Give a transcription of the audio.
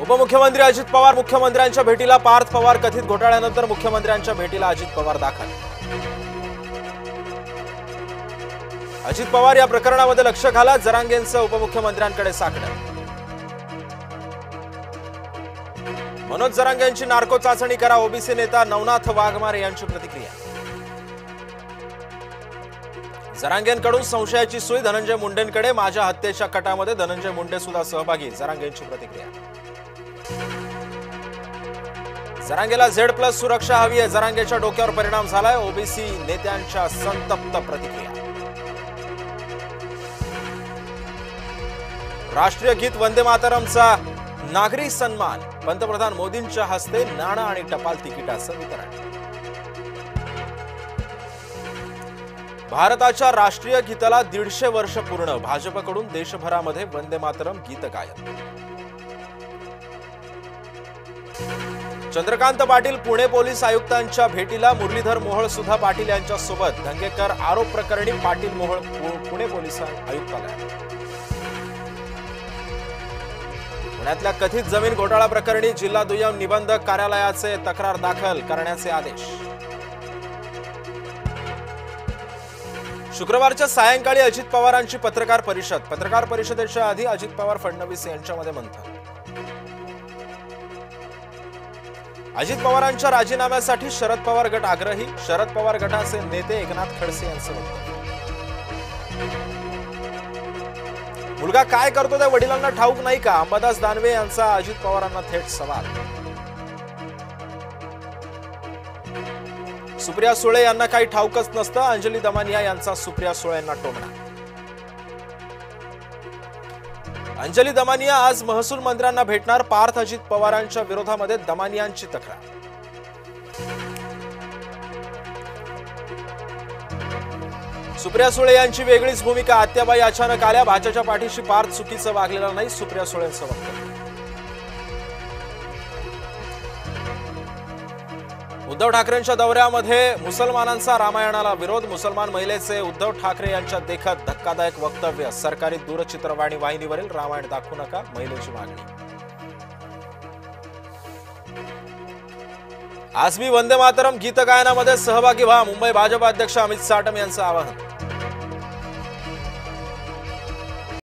उपमुख्यमंत्री अजित पवार मुख्यमंत्र्यांच्या भेटीला पार्थ पवार कथित घोटाळ्यानंतर मुख्यमंत्र्यांच्या भेटीला अजित पवार दाखल। अजित पवार या प्रकरणामध्ये लक्ष घाला, जरांगेंचं उपमुख्यमंत्र्यांकडे साकडं। मनोज जरांगेंची नार्को चाचणी करा, ओबीसी नेता नवनाथ वाघमारे यांची प्रतिक्रिया। जरांगेंकडून संशयाची सुई, धनंजय मुंडेंकडे माझ्या हत्येच्या कटामध्ये धनंजय मुंडे सुद्धा सहभागी, जरांगेंची प्रतिक्रिया। जरांगेला Z+ सुरक्षा हवी आहे, जरांगेच्या डोक्यावर परिणाम झालाय, ओबीसी नेत्यांच्या संतप्त प्रतिक्रिया। राष्ट्रीय गीत वंदे मातरमचा नागरी सन्मान, पंतप्रधान मोदींच्या हस्ते नाणं आणि टपाल तिकिटाचं वितरण। भारताच्या राष्ट्रीय गीताला 150 वर्ष पूर्ण, भाजपकडून देशभरामध्ये वंदे मातरम गीत गायन। चंद्रकांत पाटील पुणे पोलीस आयुक्तांच्या भेटीला, मुरलीधर मोहोळ सुधा पाटील यांच्या सोबत। धंगेकर आरोप प्रकरणी पाटील मोहोळ पुणे पोलीस आयुक्तालयात। पुण्यातल्या कथित जमीन घोटाळा प्रकरणी जिल्हा दुय्यम निबंधक कार्यालयाचे तक्रार दाखल करण्याचे आदेश। शुक्रवारच्या सायंकाळी अजित पवारांची पत्रकार परिषद, पत्रकार परिषदेच्या आधी अजित पवार फडणवीस यांच्यामध्ये मंथन। अजित पवारांच्या राजीनाम्यासाठी शरद पवार गट आग्रही, शरद पवार गटाचे नेते एकनाथ खडसे यांचं वक्तव्य। मुलगा काय करतो त्या वडिलांना ठाऊक नाही का, अंबादास दानवे यांचा अजित पवारांना थेट सवाल। सुप्रिया सुळे यांना काही ठाऊकच नसतं, अंजली दमानिया यांचा सुप्रिया सुळे यांना टोमणा। अंजली दमानिया आज महसूल मंत्र्यांना भेटणार, पार्थ अजित पवारांच्या विरोधामध्ये दमानियांची तक्रार। सुप्रिया सुळे यांची वेगळीच भूमिका, आत्याबाई अचानक आल्या, भाजपच्या पाठीशी पार्थ चुकीचं वागलेला नाही, सुप्रिया सुळेंचं वक्तव्य। उद्धव ठाकरेंच्या दौऱ्यामध्ये मुसलमानांचा रामायणाला विरोध, मुसलमान महिलेचे उद्धव ठाकरे यांच्या देखत धक्कादायक वक्तव्य, सरकारी दूरचित्रवाणी वाहिनीवरील रामायण दाखवू नका, महिलेची मागणी। आज मी वंदे मातरम गीत गायनामध्ये सहभागी व्हा, मुंबई भाजप अध्यक्ष अमित साटम यांचं आवाहन।